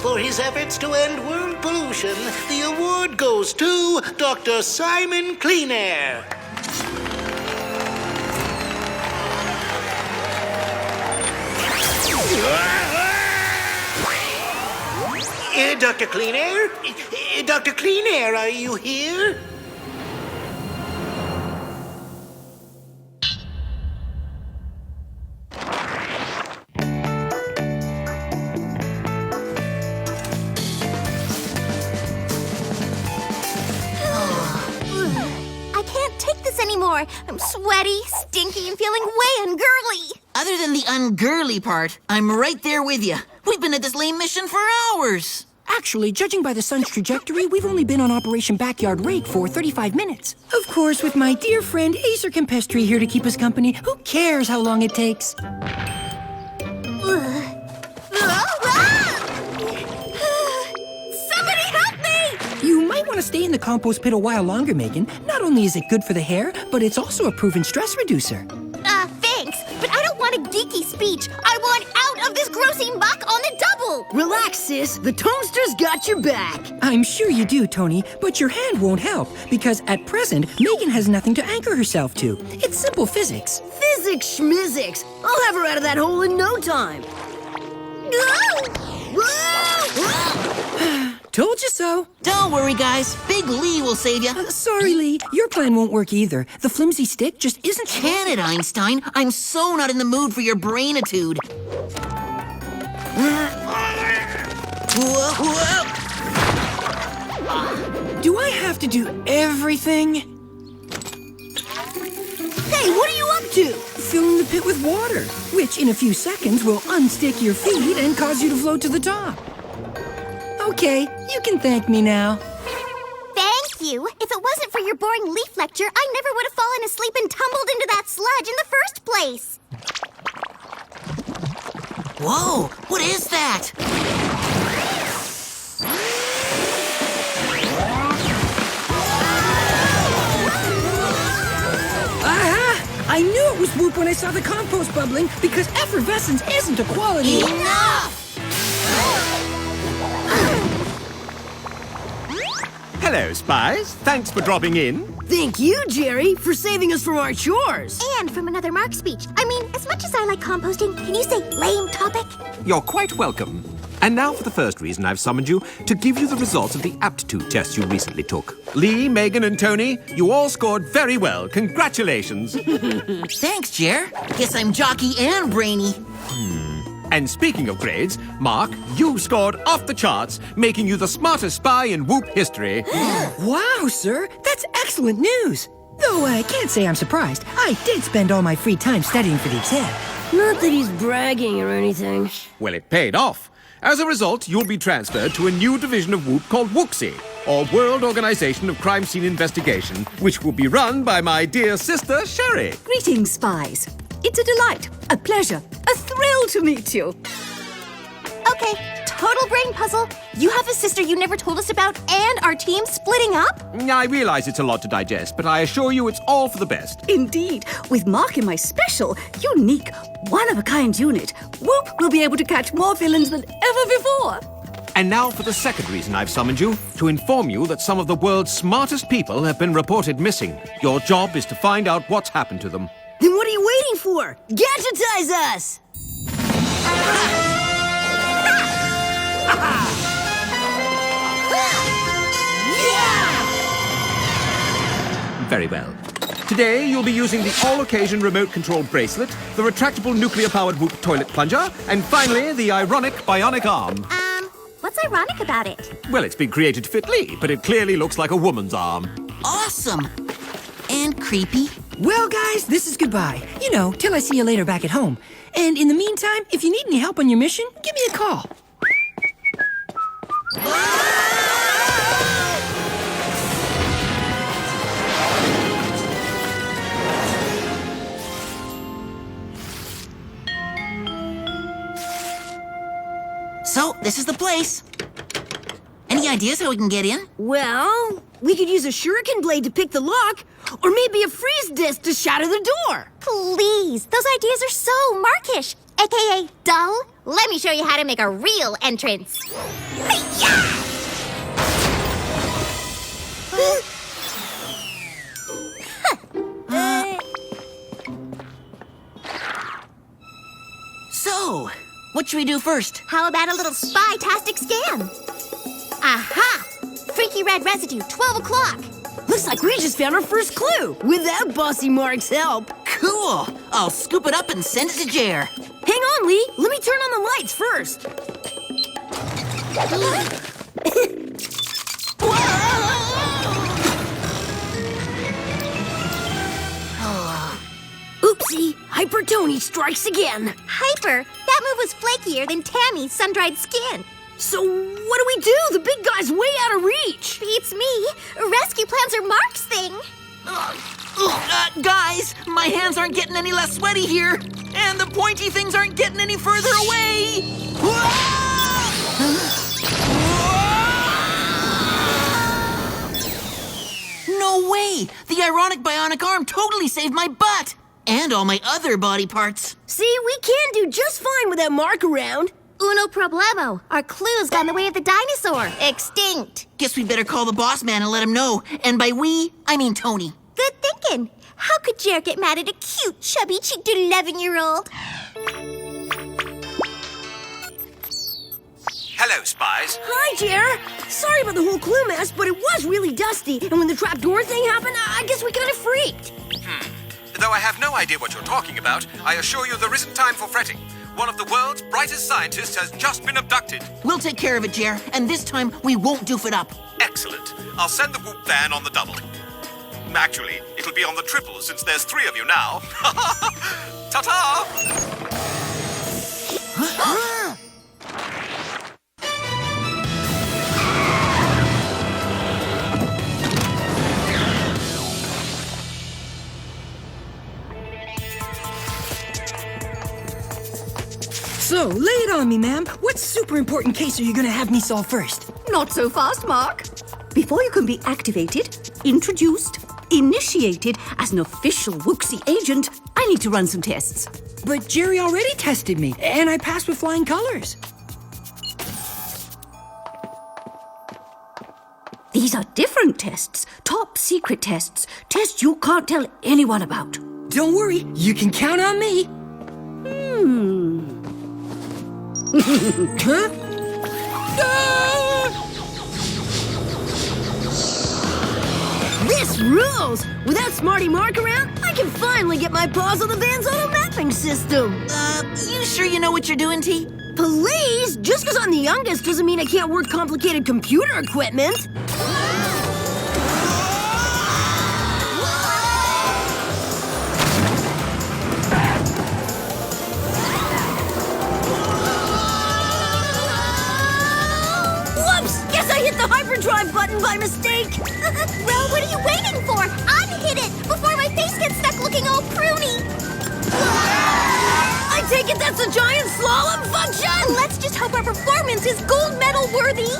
For his efforts to end world pollution, the award goes to Dr. Simon Cleanair. Dr. Cleanair? Dr. Cleanair, are you here? I can't take this anymore. I'm sweaty, stinky, and feeling way ungirly. Other than the ungirly part, I'm right there with you. We've been at this lame mission for hours. Actually, judging by the sun's trajectory, we've only been on Operation Backyard Rake for 35 minutes. Of course, with my dear friend Acer Campestri here to keep us company, who cares how long it takes? Somebody help me! You might want to stay in the compost pit a while longer, Megan. Not only is it good for the hair, but it's also a proven stress reducer. Thanks, but I don't want a geeky speech. I want out of this grossy muck on the double! Relax, sis. The Toaster's got your back. I'm sure you do, Tony, but your hand won't help, because at present, Megan has nothing to anchor herself to. It's simple physics. Physics schmizzics. I'll have her out of that hole in no time. Told you so. Don't worry, guys. Big Lee will save you. Sorry, Lee. Your plan won't work either. The flimsy stick just isn't... Can it, Einstein? I'm so not in the mood for your brainitude. Do I have to do everything? Hey, what are you up to? Filling the pit with water, which in a few seconds will unstick your feet and cause you to float to the top. Okay, you can thank me now. Thank you. If it wasn't for your boring leaf lecture, I never would have fallen asleep and tumbled into that sludge in the first place. Whoa, what is that? Aha! I knew it was Whoop when I saw the compost bubbling, because effervescence isn't a quality. Enough! Hello, Spies. Thanks for dropping in. Thank you, Jerry, for saving us from our chores. And from another Mark speech. I mean, as much as I like composting, can you say lame topic? You're quite welcome. And now for the first reason I've summoned you, to give you the results of the aptitude test you recently took. Lee, Megan, and Tony, you all scored very well. Congratulations. Thanks, Jer. Guess I'm jockey and brainy. And speaking of grades, Mark, you scored off the charts, making you the smartest spy in Whoop history. Wow, sir, that's excellent news. Though I can't say I'm surprised. I did spend all my free time studying for the exam. Not that he's bragging or anything. Well, it paid off. As a result, you'll be transferred to a new division of Whoop called WOOCSI, or World Organization of Crime Scene Investigation, which will be run by my dear sister, Sherry. Greetings, spies. It's a delight, a pleasure, a thrill to meet you. Okay, total brain puzzle. You have a sister you never told us about, and our team splitting up? I realize it's a lot to digest, but I assure you it's all for the best. Indeed, with Mark in my special, unique, one-of-a-kind unit, Whoop will be able to catch more villains than ever before. And now for the second reason I've summoned you, to inform you that some of the world's smartest people have been reported missing. Your job is to find out what's happened to them. Then what are you waiting for? Gadgetize us! Very well. Today, you'll be using the all-occasion remote-controlled bracelet, the retractable nuclear-powered Whoop toilet plunger, and finally, the ironic bionic arm. What's ironic about it? Well, it's been created to fit Lee, but it clearly looks like a woman's arm. Awesome. And creepy. Well, guys, this is goodbye. You know, till I see you later back at home. And in the meantime, if you need any help on your mission, give me a call. So, this is the place. Any ideas how we can get in? Well, we could use a shuriken blade to pick the lock, or maybe a freeze disc to shatter the door. Please, those ideas are so Markish. aka dull, let me show you how to make a real entrance. Hi-ya! So, what should we do first? How about a little spy-tastic scan? Aha! Freaky red residue, 12 o'clock. Looks like we just found our first clue without Bossy Mark's help. Cool. I'll scoop it up and send it to Jer. Hang on, Lee. Let me turn on the lights first. Oopsie, Hyper Tony strikes again. Hyper, that move was flakier than Tammy's sun-dried skin. So what do we do? The big guy's way out of reach. Beats me. Rescue plans are Mark's thing. Guys, my hands aren't getting any less sweaty here, and the pointy things aren't getting any further away. No way! The ironic bionic arm totally saved my butt! And all my other body parts. See, we can do just fine without Mark around. Uno problemo. Our clues got in the way of the dinosaur. Extinct. Guess we better call the boss man and let him know. And by we, I mean Tony. Good thinking. How could Jer get mad at a cute, chubby-cheeked 11-year-old? Hello, spies. Hi, Jer. Sorry about the whole clue mess, but it was really dusty. And when the trapdoor thing happened, I guess we kind of freaked. Though I have no idea what you're talking about, I assure you there isn't time for fretting. One of the world's brightest scientists has just been abducted. We'll take care of it, Jer, and this time we won't doof it up. Excellent. I'll send the whoop van on the double. Actually, it'll be on the triple since there's 3 of you now. Ta-ta! So, lay it on me, ma'am. What super important case are you gonna have me solve first? Not so fast, Mark. Before you can be activated, introduced, initiated as an official Wooksy agent, I need to run some tests. But Jerry already tested me, and I passed with flying colors. These are different tests, top secret tests, tests you can't tell anyone about. Don't worry, you can count on me. Huh? This rules! Without Smarty Mark around, I can finally get my paws on the van's auto mapping system. You sure you know what you're doing, T? Please? Just because I'm the youngest doesn't mean I can't work complicated computer equipment. Whoops! Guess I hit the hyperdrive button by mistake. Well, what are you waiting for? Unhit it before my face gets stuck looking all pruny. I take it that's a giant slalom function! Let's just hope our performance is gold medal worthy.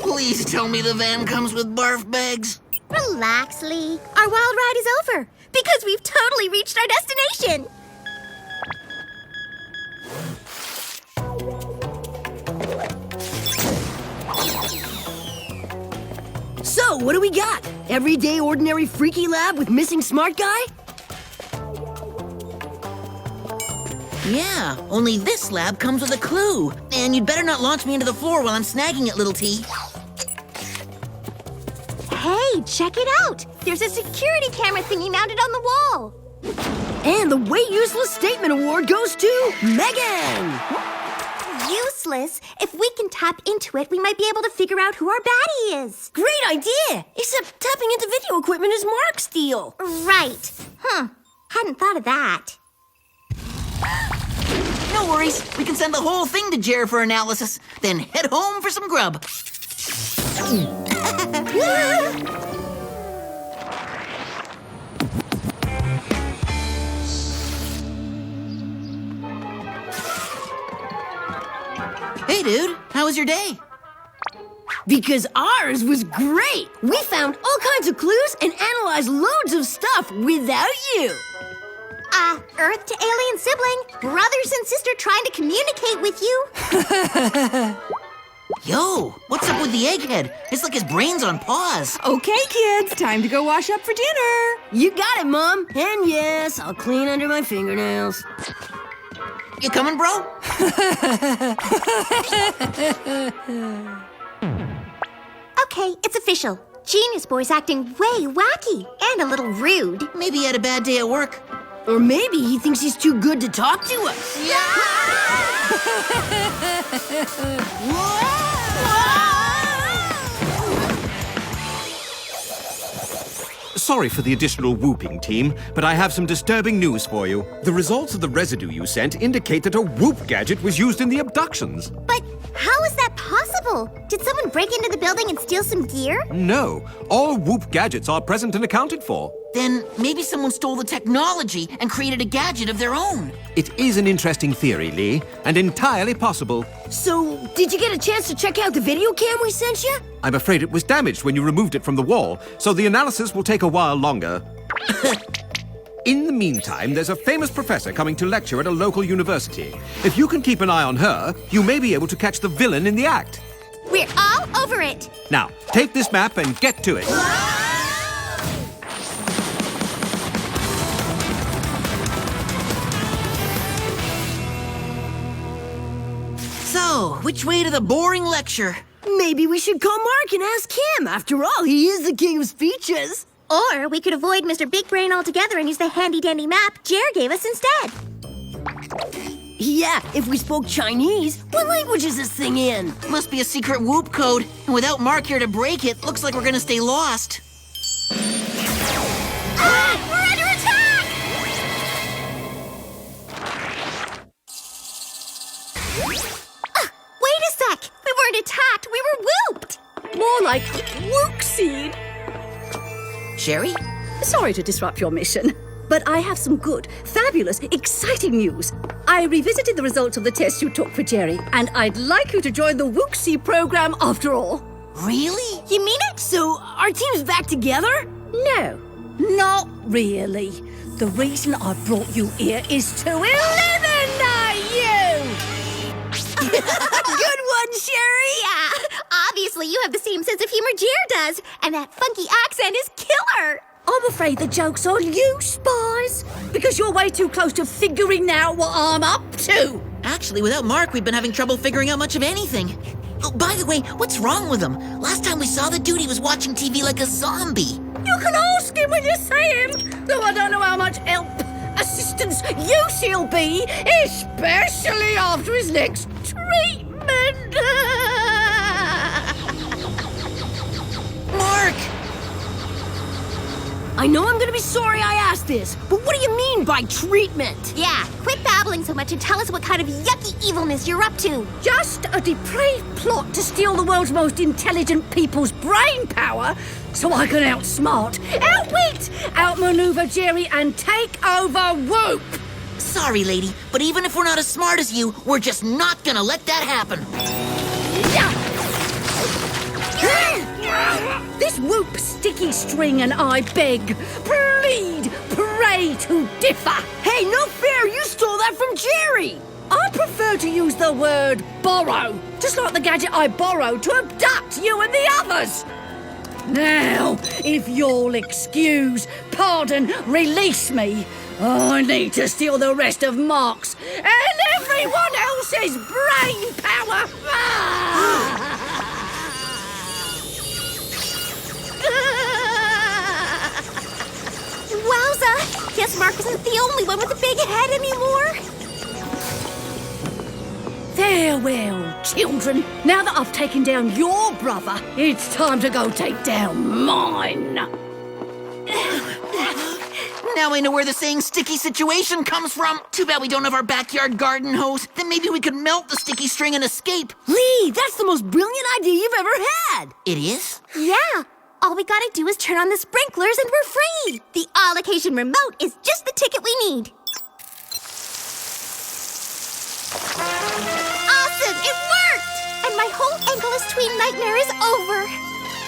Please tell me the van comes with barf bags. Relax, Lee. Our wild ride is over because we've totally reached our destination. So, what do we got? Everyday ordinary freaky lab with missing smart guy? Yeah, only this lab comes with a clue. And you'd better not launch me into the floor while I'm snagging it, little T. Hey, check it out. There's a security camera thingy mounted on the wall. And the Way Useless Statement Award goes to Megan! Useless? If we can tap into it, we might be able to figure out who our baddie is. Great idea! Except tapping into video equipment is Mark's deal. Right. Hadn't thought of that. No worries, we can send the whole thing to Jer for analysis, then head home for some grub. Hey, dude, how was your day? Because ours was great. We found all kinds of clues and analyzed loads of stuff without you. Earth to alien sibling, brothers and sister trying to communicate with you. Yo, what's up with the egghead? It's like his brain's on pause. Okay, kids, time to go wash up for dinner. You got it, Mom. And yes, I'll clean under my fingernails. You coming, bro? Okay, it's official. Genius Boy's acting way wacky and a little rude. Maybe he had a bad day at work. Or maybe he thinks he's too good to talk to us. Sorry for the additional whooping, team, but I have some disturbing news for you. The results of the residue you sent indicate that a whoop gadget was used in the abductions. But how is that possible? Did someone break into the building and steal some gear? No, all whoop gadgets are present and accounted for. Then maybe someone stole the technology and created a gadget of their own. It is an interesting theory, Lee, and entirely possible. So, did you get a chance to check out the video cam we sent you? I'm afraid it was damaged when you removed it from the wall, so the analysis will take a while longer. In the meantime, there's a famous professor coming to lecture at a local university. If you can keep an eye on her, you may be able to catch the villain in the act. We're all over it. Now, take this map and get to it. So, which way to the boring lecture? Maybe we should call Mark and ask him. After all, he is the king of speeches. Or we could avoid Mr. Big Brain altogether and use the handy-dandy map Jer gave us instead. Yeah, if we spoke Chinese. What language is this thing in? Must be a secret whoop code. And without Mark here to break it, looks like we're gonna stay lost. We're under attack! Wait a sec! We weren't attacked, we were whooped! More like whoopsied. Sherry? Sorry to disrupt your mission, but I have some good, fabulous, exciting news. I revisited the results of the test you took for Jerry, and I'd like you to join the Wooksy program after all. Really? You mean it? So, our team's back together? No, not really. The reason I brought you here is to eliminate you! Good one, Sherry! Yeah, obviously you have the same sense of humor Jer does, and that funky accent is killer! I'm afraid the joke's on you, Spies, because you're way too close to figuring out what I'm up to. Actually, without Mark, we've been having trouble figuring out much of anything. Oh, by the way, what's wrong with him? Last time we saw the dude, he was watching TV like a zombie. You can ask him when you see him, though I don't know how much help, assistance use he'll be, especially after his next treatment. Mark! I know I'm gonna be sorry I asked this, but what do you mean by treatment? Yeah, quit babbling so much and tell us what kind of yucky evilness you're up to. Just a depraved plot to steal the world's most intelligent people's brain power so I can outsmart, outwit, outmaneuver Jerry and take over Whoop. Sorry, lady, but even if we're not as smart as you, we're just not gonna let that happen. This Whoop sticky string and I beg, plead, pray to differ. Hey, no fair! You stole that from Jerry! I prefer to use the word borrow, just like the gadget I borrowed to abduct you and the others. Now, if you'll excuse, pardon, release me, I need to steal the rest of Mark's and everyone else's brain power. Wowza! Guess Mark isn't the only one with a big head anymore. Farewell, children. Now that I've taken down your brother, it's time to go take down mine. Now I know where the saying sticky situation comes from. Too bad we don't have our backyard garden hose. Then maybe we could melt the sticky string and escape. Lee, that's the most brilliant idea you've ever had! It is? Yeah, all we gotta do is turn on the sprinklers and we're free. The all-location remote is just the ticket we need. Awesome, it worked! And my whole ankle is tweaked Halloween nightmare is over.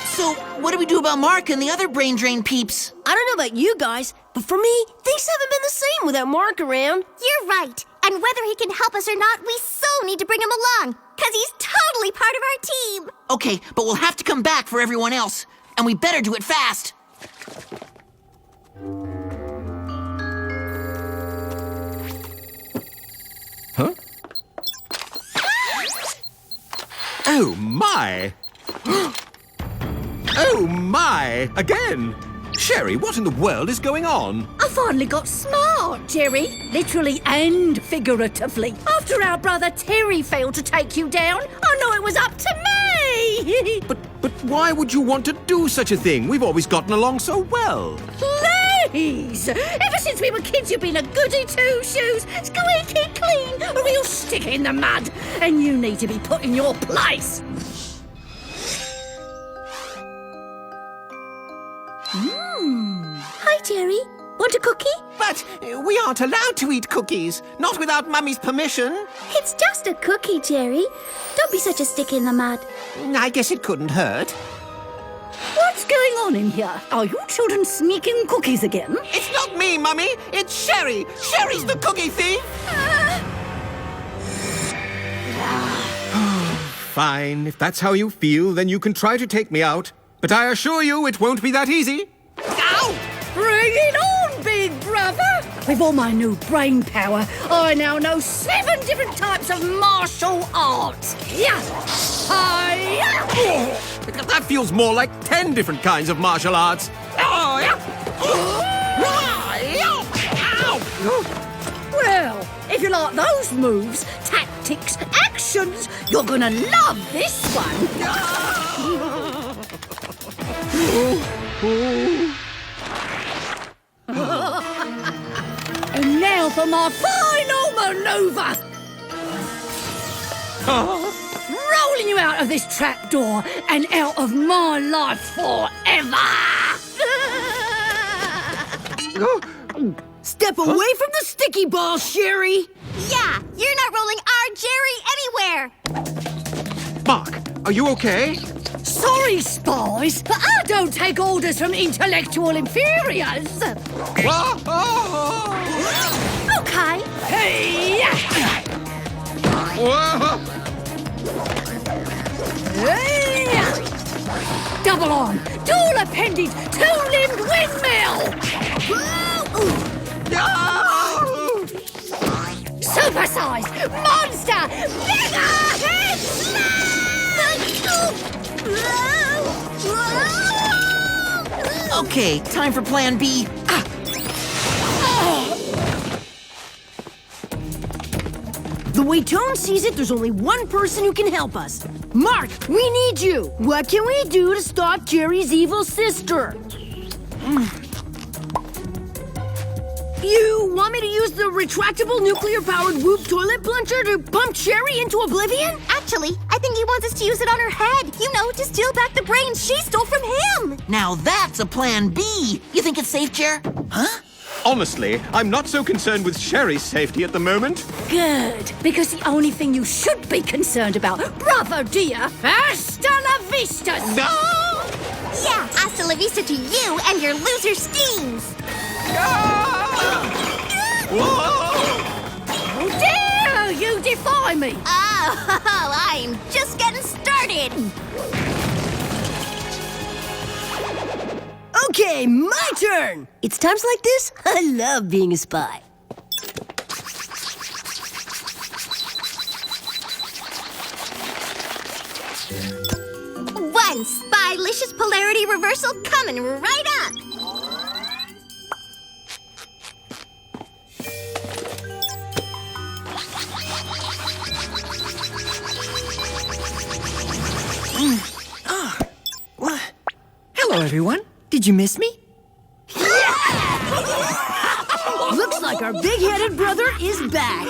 So, what do we do about Mark and the other brain drain peeps? I don't know about you guys, but for me, things haven't been the same without Mark around. You're right. And whether he can help us or not, we so need to bring him along. Because he's totally part of our team. Okay, but we'll have to come back for everyone else. And we better do it fast. Huh? Oh, my! Oh, my! Again! Sherry, what in the world is going on? I finally got smart, Jerry. Literally and figuratively. After our brother Terry failed to take you down, I knew it was up to me. But why would you want to do such a thing? We've always gotten along so well. Please! Ever since we were kids, you've been a goody two-shoes, squeaky clean, a real stick in the mud. And you need to be put in your place. Hi, Jerry. Want a cookie? But we aren't allowed to eat cookies, not without Mummy's permission. It's just a cookie, Jerry. Don't be such a stick in the mud. I guess it couldn't hurt. What's going on in here? Are you children sneaking cookies again? It's not me, Mummy. It's Sherry. Sherry's the cookie thief. Fine, if that's how you feel, then you can try to take me out. But I assure you, it won't be that easy. Ow! Bring it on, big brother! With all my new brain power, I now know 7 different types of martial arts. Yeah! Hi-ya! That feels more like 10 different kinds of martial arts. Well, if you like those moves, tactics, actions, you're gonna love this one. And now for my final maneuver. Rolling you out of this trapdoor and out of my life forever. Step away from the sticky ball, Sherry. Yeah, you're not rolling our Jerry anywhere. Mark, are you okay? Sorry, spies, but I don't take orders from intellectual inferiors. Okay. Hey! Hey! Double arm, dual appendage, 2-limbed windmill. Supersized monster, mega head Okay, time for plan B. The way Tone sees it, there's only one person who can help us. Mark, we need you. What can we do to stop Jerry's evil sister? You want me to use the retractable nuclear-powered Whoop toilet plunger to pump Sherry into oblivion? Actually, I think he wants us to use it on her head. You know, to steal back the brains she stole from him. Now that's a plan B. You think it's safe, Jer? Huh? Honestly, I'm not so concerned with Sherry's safety at the moment. Good, because the only thing you should be concerned about, bravo dear, hasta la vista. No! Yeah, hasta la vista to you and your loser schemes. How dare you defy me? Oh, I'm just getting started. Okay, my turn. It's times like this I love being a spy. One spylicious polarity reversal coming right up. Hello, everyone. Did you miss me? Looks like our big-headed brother is back.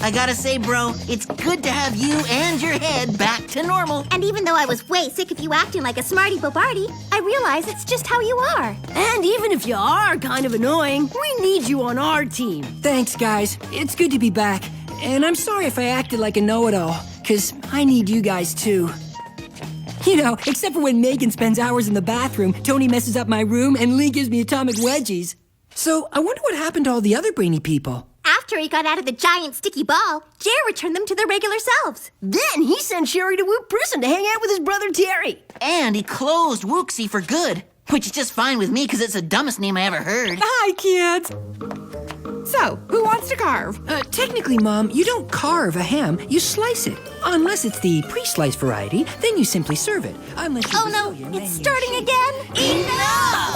I gotta say, bro, it's good to have you and your head back to normal. And even though I was way sick of you acting like a smarty bobardi, I realize it's just how you are. And even if you are kind of annoying, we need you on our team. Thanks, guys. It's good to be back. And I'm sorry if I acted like a know-it-all, because I need you guys too. You know, except for when Megan spends hours in the bathroom, Tony messes up my room, and Lee gives me atomic wedgies. So, I wonder what happened to all the other brainy people. After he got out of the giant sticky ball, Jer returned them to their regular selves. Then he sent Sherry to Woot Prison to hang out with his brother Terry. And he closed Wooksy for good, which is just fine with me because it's the dumbest name I ever heard. Hi, kids. So, who wants to carve? Technically, Mom, you don't carve a ham, you slice it. Unless it's the pre-sliced variety, then you simply serve it. Unless you're Oh no, Brazilian, it's then you starting shape again. Enough!